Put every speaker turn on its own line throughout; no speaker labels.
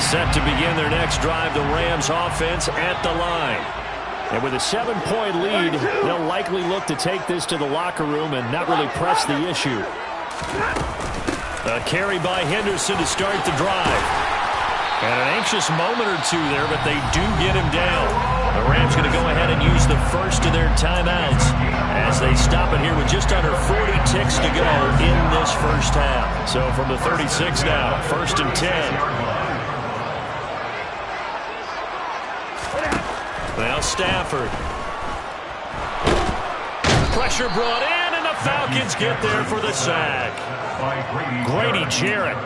Set to begin their next drive, the Rams offense at the line. And with a 7-point lead, they'll likely look to take this to the locker room and not really press the issue. A carry by Henderson to start the drive. And an anxious moment or two there, but they do get him down. The Rams going to go ahead and use the first of their timeouts as they stop it here with just under 40 ticks to go in this first half. So from the 36 now, 1st and 10. Now Stafford. Pressure brought in, and the Falcons get there for the sack. Grady Jarrett.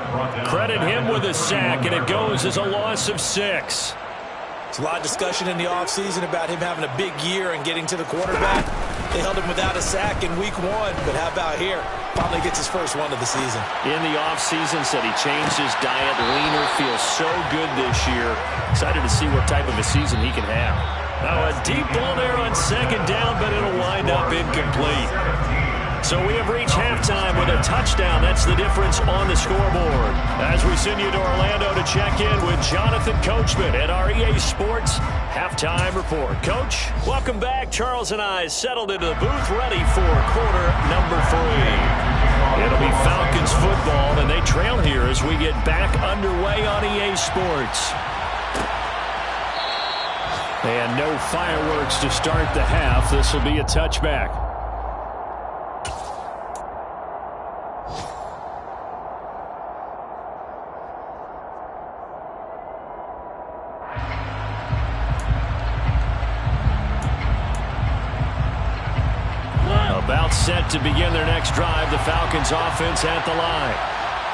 Credit him with a sack, and it goes as a loss of 6.
There's a lot of discussion in the offseason about him having a big year and getting to the quarterback. They held him without a sack in week 1, but how about here? Finally gets his first one of the season. In the offseason, said he changed his diet, leaner, feels so good this year. Excited to see what type of a season he can have. Now a deep ball there on 2nd down, but it'll wind up incomplete. So we have reached halftime with a touchdown. That's the difference on the scoreboard. As we send you to Orlando to check in with Jonathan Coachman at our EA Sports Halftime Report. Coach, welcome back. Charles and I settled into the booth ready for quarter number 3. It'll be Falcons football, and they trail here as we get back underway on EA Sports. And no fireworks to start the half. This will be a touchback. About set to begin their next drive, the Falcons offense at the line.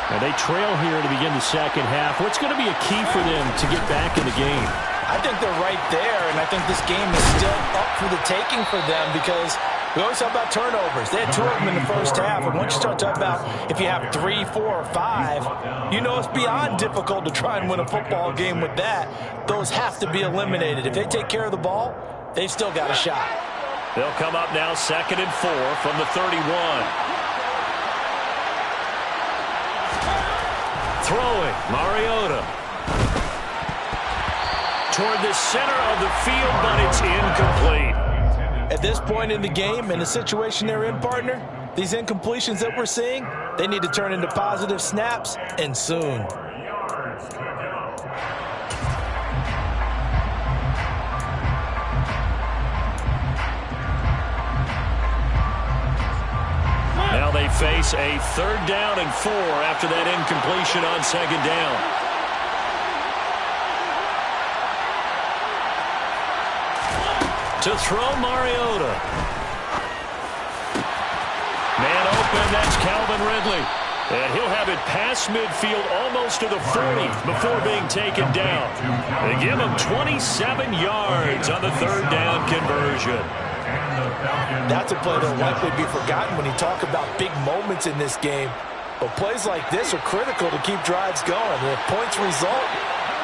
And they trail here to begin the second half. What's going to be a key for them to get back in the game?
I think they're right there, and I think this game is still up for the taking for them because we always talk about turnovers. They had 2 of them in the first half, and once you start talking about if you have 3, 4, or 5, you know it's beyond difficult to try and win a football game with that. Those have to be eliminated. If they take care of the ball, they've still got a shot.
They'll come up now 2nd and 4 from the 31. Throwing, Mariota. Toward the center of the field, but it's incomplete.
At this point in the game, in the situation they're in, partner, these incompletions that we're seeing, they need to turn into positive snaps, and soon.
Now they face a 3rd down and 4 after that incompletion on 2nd down. To throw, Mariota. Man open, that's Calvin Ridley. And he'll have it past midfield almost to the 40 before being taken down. They give him 27 yards on the 3rd down conversion.
That's a play that'll likely be forgotten when you talk about big moments in this game. But plays like this are critical to keep drives going. And if points result,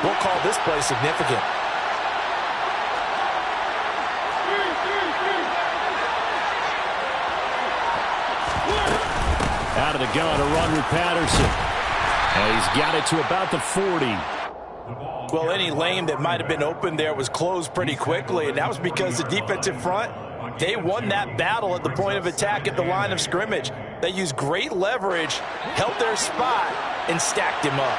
we'll call this play significant.
Out of the gun, a run with Patterson. And he's got it to about the 40.
Well, any lane that might have been open there was closed pretty quickly, and that was because the defensive front, they won that battle at the point of attack at the line of scrimmage. They used great leverage, held their spot, and stacked him up.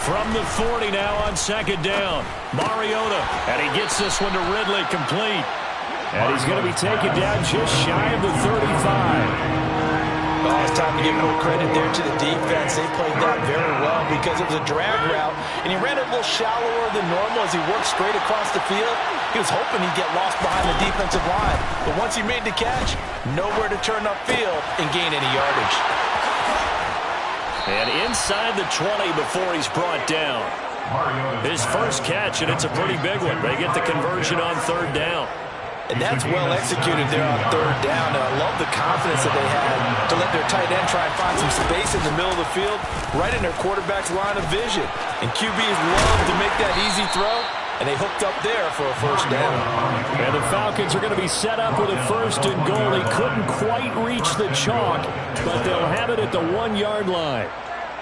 From the 40 now on 2nd down. Mariota, and he gets this one to Ridley complete. And he's going to be taken down just shy of the 35.
Well, it's time to give more credit there to the defense. They played that very well because it was a drag route, and he ran a little shallower than normal as he worked straight across the field. He was hoping he'd get lost behind the defensive line. But once he made the catch, nowhere to turn upfield and gain any yardage.
And inside the 20 before he's brought down. His first catch, and it's a pretty big one. They get the conversion on 3rd down.
And that's well executed there on 3rd down. And I love the confidence that they had to let their tight end try and find some space in the middle of the field, right in their quarterback's line of vision. And QBs love to make that easy throw and they hooked up there for a first down.
And the Falcons are going to be set up with a 1st and goal. He couldn't quite reach the chalk, but they'll have it at the 1-yard line.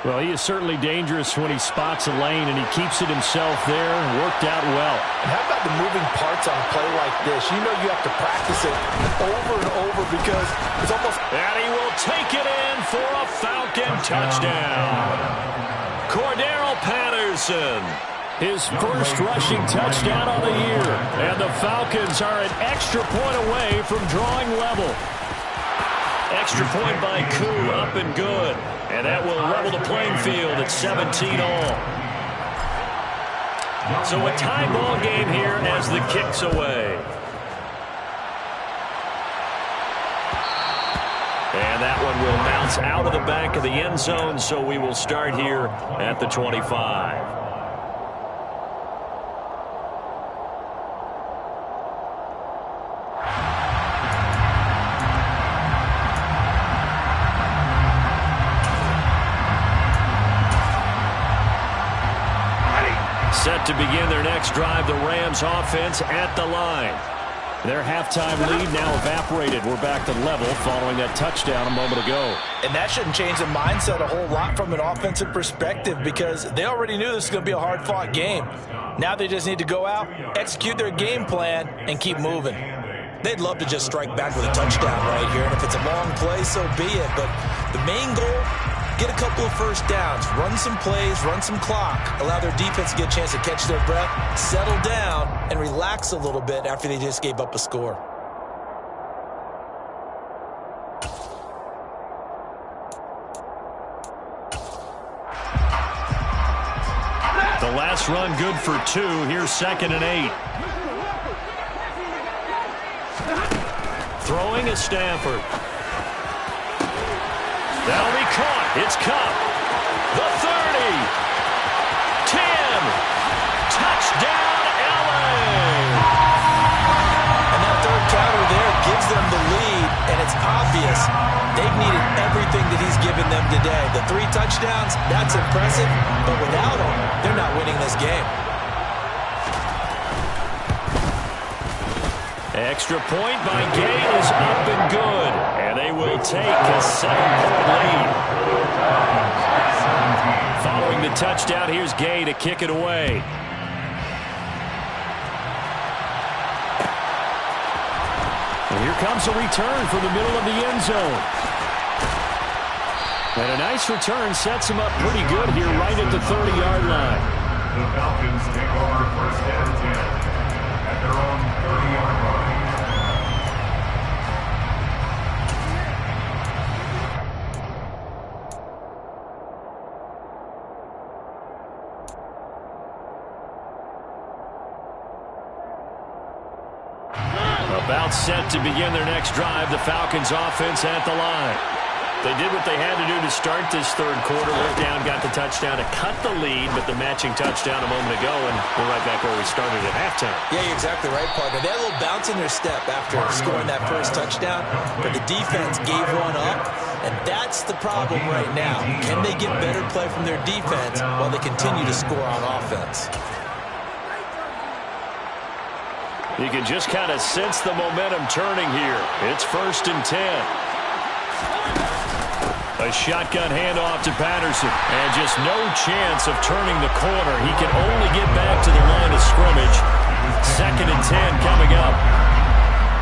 Well, he is certainly dangerous when he spots a lane, and he keeps it himself there. Worked out well.
And how about the moving parts on a play like this? You know you have to practice it over and over because it's almost...
And he will take it in for a Falcon touchdown. Cordero Patterson, his first rushing touchdown of the year. And the Falcons are an extra point away from drawing level. Extra point by Koo, up and good. And that will level the playing field at 17 all. So a tie ball game here as the kick's away. And that one will bounce out of the back of the end zone, so we will start here at the 25. Set to begin their next drive, the Rams offense at the line. Their halftime lead now evaporated. We're back to level following that touchdown a moment ago.
And that shouldn't change the mindset a whole lot from an offensive perspective because they already knew this was going to be a hard-fought game. Now they just need to go out, execute their game plan, and keep moving. They'd love to just strike back with a touchdown right here, and if it's a long play, so be it. But the main goal, get a couple of first downs, run some plays, run some clock, allow their defense to get a chance to catch their breath, settle down, and relax a little bit after they just gave up a score.
The last run good for 2. Here's 2nd and 8. Throwing is Stafford. That'll be caught. It's Cup. The 30. 10. Touchdown, LA.
And that third counter there gives them the lead, and it's obvious they've needed everything that he's given them today. The 3 touchdowns, that's impressive, but without him, they're not winning this game.
Extra point by Gay is up and good. And they will take a 7-point lead. Following the touchdown, here's Gay to kick it away. And here comes a return from the middle of the end zone. And a nice return sets him up pretty good here right at the 30-yard line.
The Falcons take over 1st and 10 at their own 30-yard line.
About set to begin their next drive, the Falcons offense at the line. They did what they had to do to start this third quarter. Went down, got the touchdown to cut the lead, but the matching touchdown a moment ago, and we're right back where we started at halftime.
Yeah, you're exactly right, partner. They had a little bounce in their step after scoring that first touchdown, but the defense gave one up, and that's the problem right now. Can they get better play from their defense while they continue to score on offense?
You can just kind of sense the momentum turning here. It's 1st and 10. A shotgun handoff to Patterson. And just no chance of turning the corner. He can only get back to the line of scrimmage. 2nd and 10 coming up.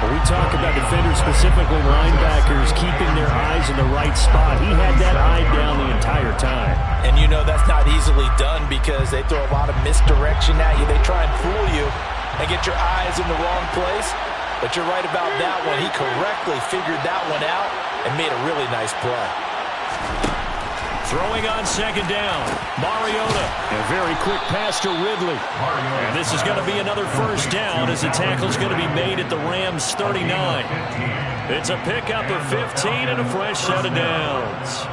When we talk about defenders, specifically linebackers, keeping their eyes in the right spot, he had that eye down the entire time.
And you know that's not easily done because they throw a lot of misdirection at you. They try and fool you and get your eyes in the wrong place. But you're right about that one. He correctly figured that one out and made a really nice play.
Throwing on 2nd down, Mariota. A very quick pass to Ridley. And this is going to be another first down as the tackle's going to be made at the Rams' 39. It's a pickup of 15 and a fresh set of downs.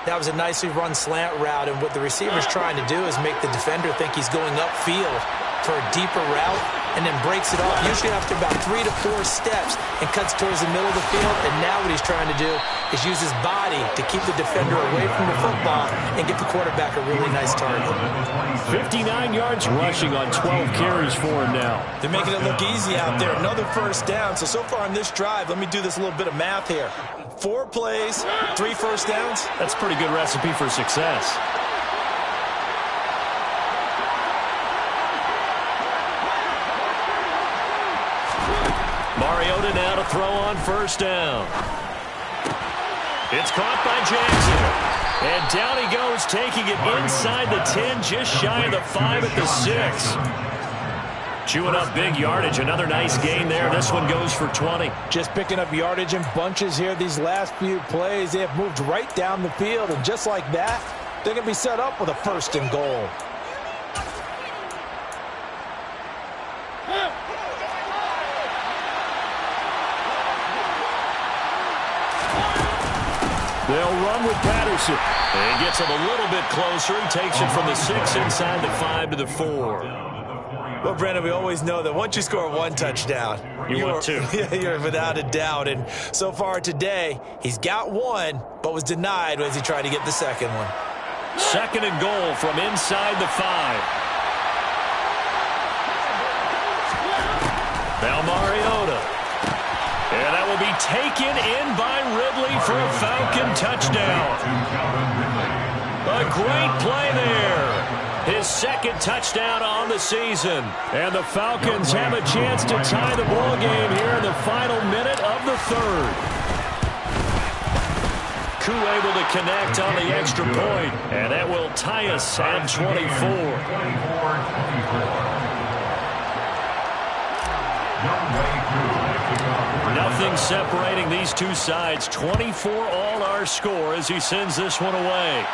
That was a nicely run slant route, and what the receiver's trying to do is make the defender think he's going upfield for a deeper route, and then breaks it off, usually after about 3 to 4 steps, and cuts towards the middle of the field. And now what he's trying to do is use his body to keep the defender away from the football and get the quarterback a really nice target.
59 yards rushing on 12 carries for him now.
They're making it look easy out there. Another first down. So far on this drive, let me do this little bit of math here. 4 plays, 3 first downs.
That's a pretty good recipe for success. Mariota now to throw on first down. It's caught by Jackson. And down he goes, taking it inside the 10, just shy of the 5 at the 6. Chewing up big yardage. Another nice gain there. This one goes for 20.
Just picking up yardage in bunches here. These last few plays, they have moved right down the field. And just like that, they're going to be set up with a 1st and goal.
They'll run with Patterson. And he gets him a little bit closer. He takes it from the 6 inside the 5 to the 4.
Well, Brandon, we always know that once you score 1 touchdown,
you want 2.
You're without a doubt. And so far today, he's got 1, but was denied as he tried to get the 2nd one.
2nd and goal from inside the 5. Now Mariota. And that will be taken in by Ridley for a Falcon touchdown. A great play there. His 2nd touchdown on the season. And the Falcons have a chance to tie the ball game here in the final minute of the 3rd. Koo able to connect on the extra point. And that will tie us at 24. Nothing separating these two sides. 24 all our score as he sends this one away.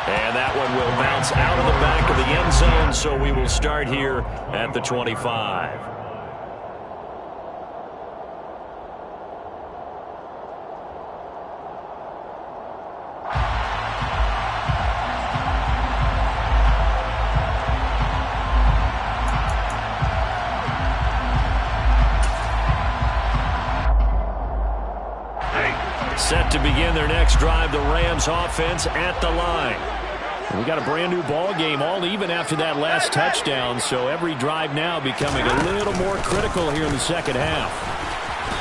And that one will bounce out of the back of the end zone, so we will start here at the 25. Set to begin their next drive, the Rams offense at the line. We got a brand new ball game, all even after that last touchdown, so every drive now becoming a little more critical here in the second half.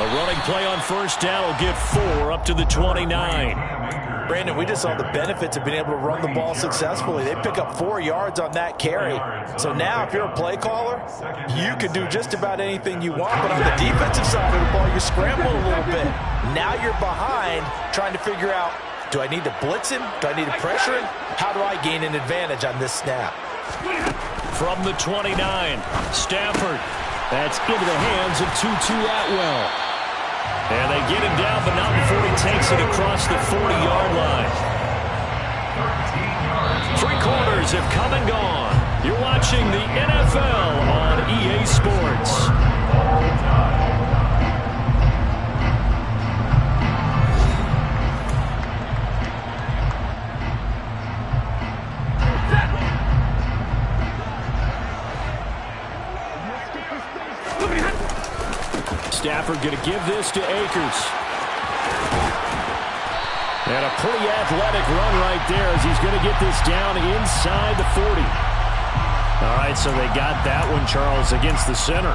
A running play on first down will get 4 up to the 29.
Brandon, we just saw the benefits of being able to run the ball successfully. They pick up 4 yards on that carry. So now if you're a play caller, you can do just about anything you want. But on the defensive side of the ball, you scramble a little bit. Now you're behind trying to figure out, do I need to blitz him? Do I need to pressure him? How do I gain an advantage on this snap?
From the 29, Stafford. That's into the hands of Tutu Atwell. And they get him down, but not before he takes it across the 40-yard line. 3 quarters have come and gone. You're watching the NFL on EA Sports. Stafford going to give this to Akers. And a pretty athletic run right there as he's going to get this down inside the 40. All right, so they got that one, Charles, against the center.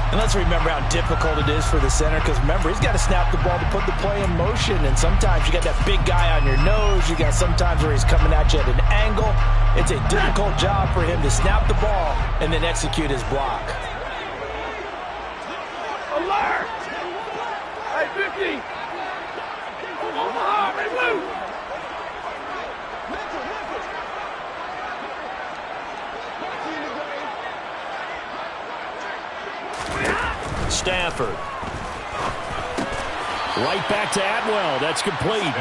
And let's remember how difficult it is for the center, because remember, he's got to snap the ball to put the play in motion, and sometimes you got that big guy on your nose. You got sometimes where he's coming at you at an angle. It's a difficult job for him to snap the ball and then execute his block.
Alert! Hey, 50! Omaha, remove!
Stafford. Right back to Atwell. That's complete.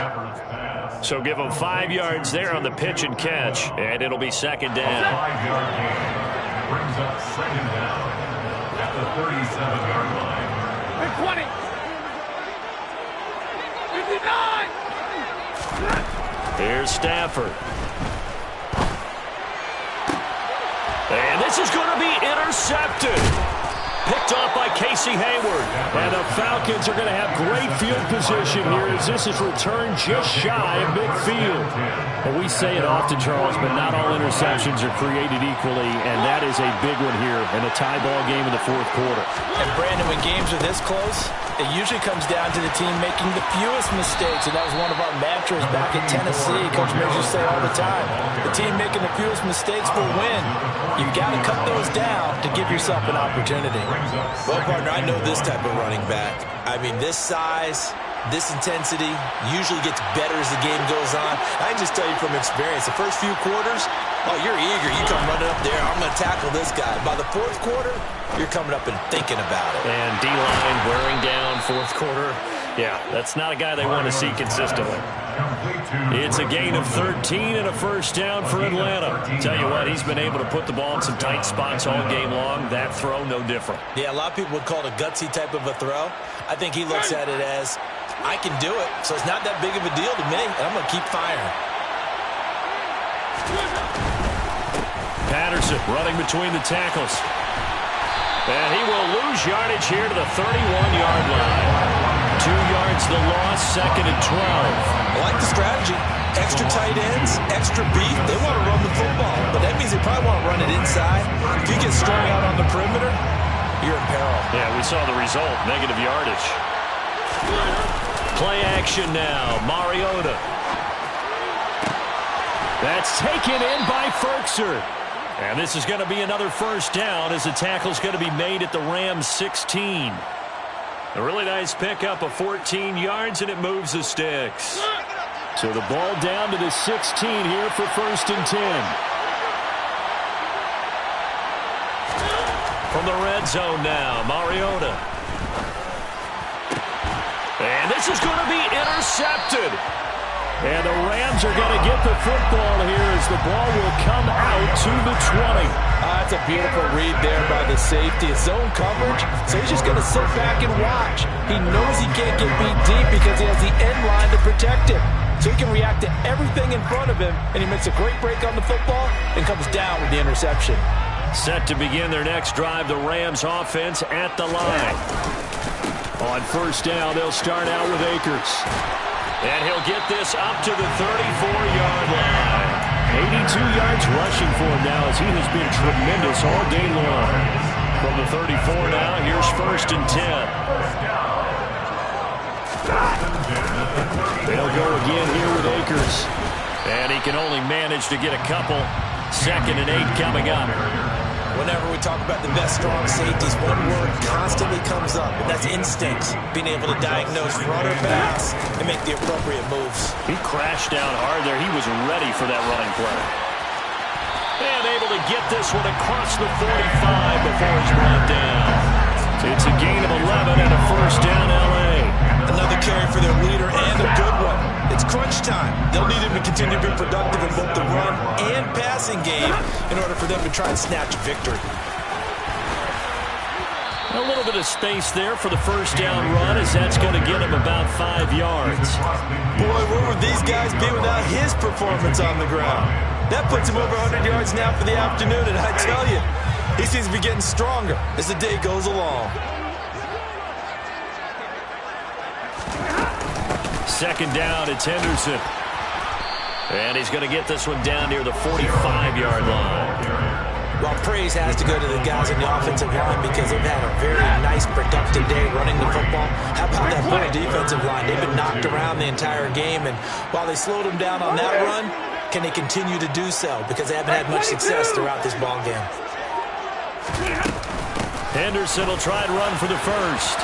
So give him 5 yards there on the pitch and catch, and it'll be second down.
5-yard gain brings up second down at the 37-yard line.
20! 59!
Here's Stafford. And this is going to be intercepted. Picked off by Casey Hayward. And the Falcons are going to have great field position here as this is returned just shy of midfield. And we say it often, Charles, but not all interceptions are created equally, and that is a big one here in a tie ball game in the fourth quarter.
And, Brandon, when games are this close, it usually comes down to the team making the fewest mistakes, and that was one of our mantras back at Tennessee. Coach Mears used to say all the time, the team making the fewest mistakes will win. You've got to cut those down to give yourself an opportunity.
Well, partner, I know this type of running back. I mean, this size, this intensity usually gets better as the game goes on. I can just tell you from experience, the first few quarters, oh, you're eager. You come running up there, I'm going to tackle this guy. By the fourth quarter, you're coming up and thinking about it.
And D-line wearing down fourth quarter. Yeah, that's not a guy they want to see consistently. It's a gain of 13 and a first down for Atlanta. Tell you what, he's been able to put the ball in some tight spots all game long. That throw, no different.
Yeah, a lot of people would call it a gutsy type of a throw. I think he looks at it as, I can do it, so it's not that big of a deal to me, and I'm going to keep firing.
Patterson running between the tackles. And he will lose yardage here to the 31-yard line. 2 yards the loss, 2nd and 12.
I like the strategy. Extra tight ends, extra beef. They want to run the football, but that means they probably want to run it inside. If you get strung out on the perimeter, you're in peril.
Yeah, we saw the result, negative yardage. Play action now, Mariota. That's taken in by Ferkser. And this is going to be another first down as the tackle's going to be made at the Rams 16. A really nice pickup of 14 yards, and it moves the sticks. So the ball down to the 16 here for 1st and 10. From the red zone now, Mariota. And this is going to be intercepted. And the Rams are going to get the football here as the ball will come out to the 20.
That's a beautiful read there by the safety. It's zone coverage, so he's just going to sit back and watch. He knows he can't get beat deep because he has the end line to protect him. So he can react to everything in front of him, and he makes a great break on the football and comes down with the interception.
Set to begin their next drive, the Rams offense at the line. On first down, they'll start out with Akers. And he'll get this up to the 34-yard line. 82 yards rushing for him now as he has been tremendous all day long. From the 34 now, here's 1st and 10. They'll go again here with Akers. And he can only manage to get a couple. 2nd and 8 coming up.
Whenever we talk about the best strong safeties, one word constantly comes up, and that's instincts. Being able to diagnose runner backs and make the appropriate moves.
He crashed down hard there. He was ready for that running play. And able to get this one across the 45 before he's brought down. It's a gain of 11 and a first down, L.A.
Another carry for their leader and a good one. It's crunch time. They'll need him to continue to be productive in both the run and passing game in order for them to try and snatch victory.
A little bit of space there for the first down run as that's going to get him about 5 yards.
Boy, where would these guys be without his performance on the ground? That puts him over 100 yards now for the afternoon, and I tell you, he seems to be getting stronger as the day goes along.
2nd down, it's Henderson. And he's going to get this one down near the 45-yard line.
Well, praise has to go to the guys in the offensive line because they've had a very nice, productive day running the football. How about that whole defensive line? They've been knocked around the entire game, and while they slowed them down on that run, can they continue to do so? Because they haven't had much success throughout this ball game.
Henderson will try and run for the first.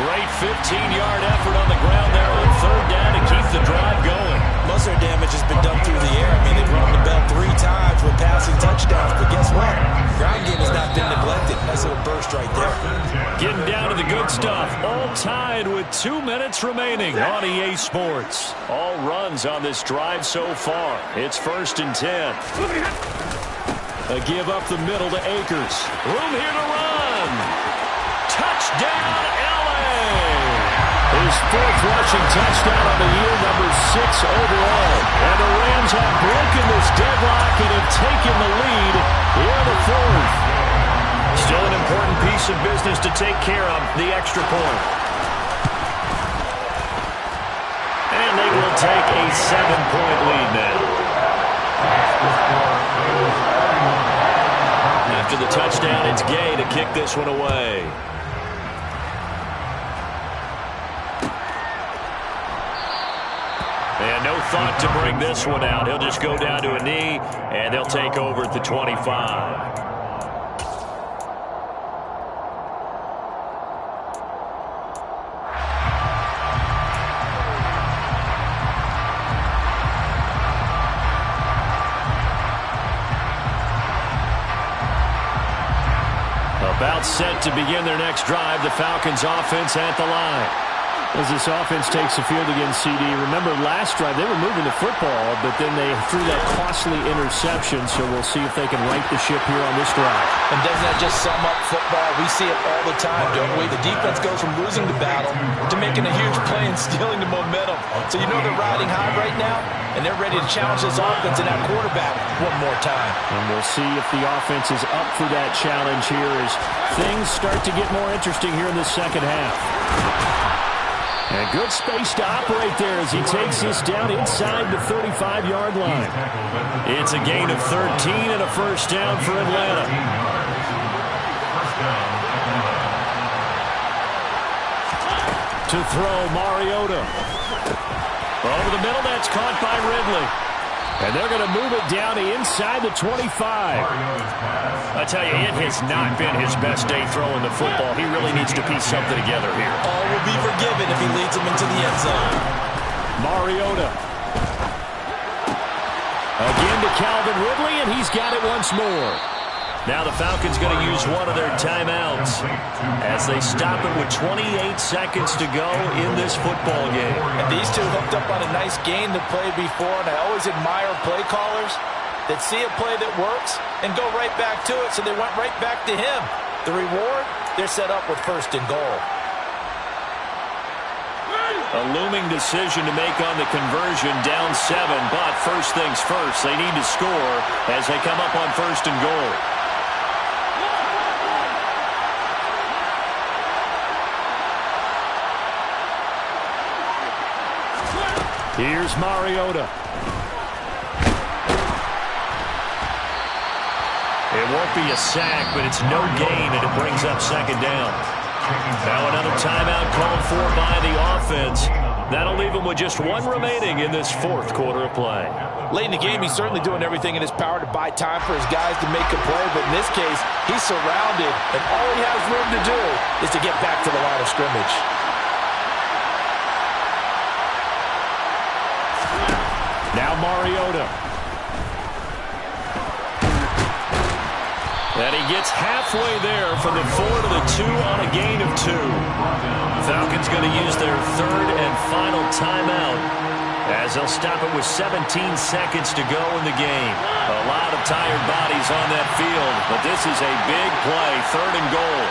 Great 15-yard effort on the ground there on 3rd down to keep the drive going.
Most of their damage has been done through the air. I mean, they've run the bell 3 times with passing touchdowns, but guess what? Ground game has not been neglected. Nice little burst right there.
Getting down to the good stuff. All tied with 2 minutes remaining on EA Sports. All runs on this drive so far. It's 1st and 10. A give up the middle to Akers. Room here to run. Touchdown, L.A. His 4th rushing touchdown of the year, number 6 overall. And the Rams have broken this deadlock and have taken some business to take care of, the extra point. And they will take a 7-point lead now. After the touchdown, it's Gay to kick this one away. And no thought to bring this one out. He'll just go down to a knee, and they'll take over at the 25. About set to begin their next drive, the Falcons offense at the line. As this offense takes the field against CD, remember last drive they were moving the football, but then they threw that costly interception, so we'll see if they can right the ship here on this drive.
And doesn't that just sum up football? We see it all the time, don't we? The defense goes from losing the battle to making a huge play and stealing the momentum. So you know they're riding high right now, and they're ready to challenge this offense and that quarterback one more time.
And we'll see if the offense is up for that challenge here as things start to get more interesting here in the second half. And good space to operate there as he takes this down inside the 35-yard line. It's a gain of 13 and a first down for Atlanta. To throw, Mariota. Over the middle, that's caught by Ridley. And they're going to move it down to inside the 25. I tell you, it has not been his best day throwing the football. He really needs to piece something together here.
All will be forgiven if he leads them into the end zone.
Mariota. Again to Calvin Ridley, and he's got it once more. Now the Falcons going to use one of their timeouts as they stop it with 28 seconds to go in this football game.
And these two hooked up on a nice game that played before, and I always admire play callers that see a play that works and go right back to it, so they went right back to him. The reward, they're set up with first and goal.
A looming decision to make on the conversion, down 7, but first things first, they need to score as they come up on first and goal. Here's Mariota. It won't be a sack, but it's no gain, and it brings up second down. Now another timeout called for by the offense. That'll leave him with just one remaining in this fourth quarter of play.
Late in the game, he's certainly doing everything in his power to buy time for his guys to make a play, but in this case, he's surrounded, and all he has room to do is to get back to the line of scrimmage.
Now Mariota. And he gets halfway there from the 4 to the 2 on a gain of 2. Falcons going to use their third and final timeout as they'll stop it with 17 seconds to go in the game. A lot of tired bodies on that field, but this is a big play, third and goal.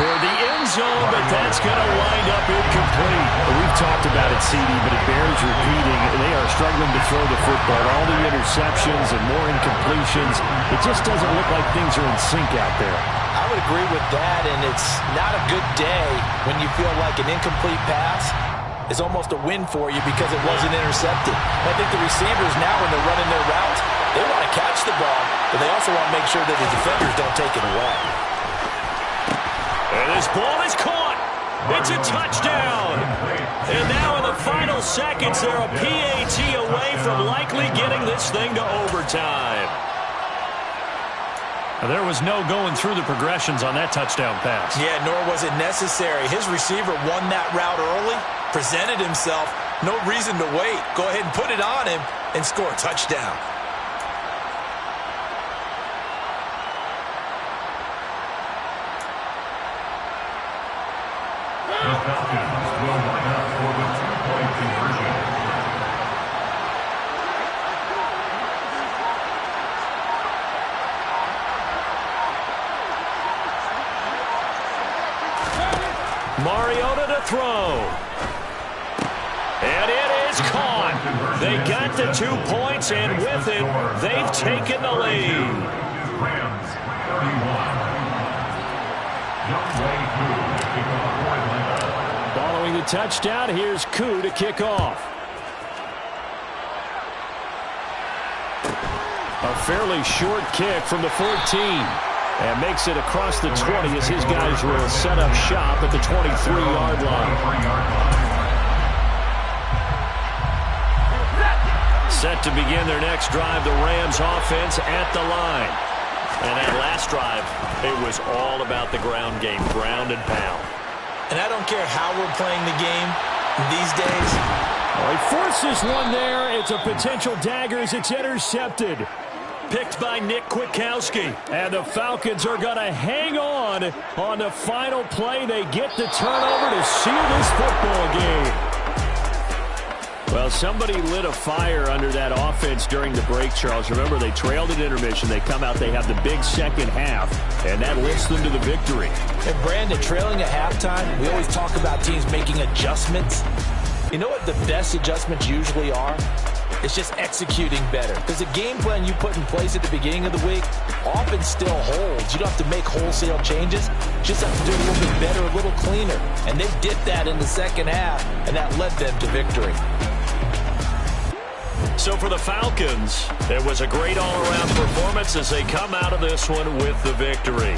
Toward the end zone, but that's going to wind up incomplete. We've talked about it, CD, but it bears repeating. They are struggling to throw the football. All the interceptions and more incompletions. It just doesn't look like things are in sync out there.
I would agree with that, and it's not a good day when you feel like an incomplete pass is almost a win for you because it wasn't intercepted. I think the receivers now, when they're running their routes, they want to catch the ball, but they also want to make sure that the defenders don't take it away.
And this ball is caught. It's a touchdown. And now in the final seconds, they're a PAT away from likely getting this thing to overtime. There was no going through the progressions on that touchdown pass.
Yeah, nor was it necessary. His receiver won that route early, presented himself. No reason to wait. Go ahead and put it on him and score a touchdown.
The Falcons will line up for the two-point conversion.
Mariota to throw. And it is caught. They got the 2 points, and with it, they've taken the lead.
Rams 31.
Following the touchdown, here's Koo to kick off. A fairly short kick from the 14. And makes it across the 20 as his guys will set up shop at the 23-yard line. Set to begin their next drive, the Rams offense at the line.
And that last drive, it was all about the ground game, ground and pound. And I don't care how we're playing the game these days.
Well, he forces one there. It's a potential dagger as it's intercepted. Picked by Nick Kwiatkowski. And the Falcons are going to hang on the final play. They get the turnover to seal this football game. Well, somebody lit a fire under that offense during the break, Charles. Remember, they trailed at intermission. They come out, they have the big second half, and that lifts them to the victory.
And Brandon, trailing at halftime, we always talk about teams making adjustments. You know what the best adjustments usually are? It's just executing better. Because the game plan you put in place at the beginning of the week often still holds. You don't have to make wholesale changes. You just have to do a little bit better, a little cleaner. And they did that in the second half, and that led them to victory.
So for the Falcons, it was a great all-around performance as they come out of this one with the victory.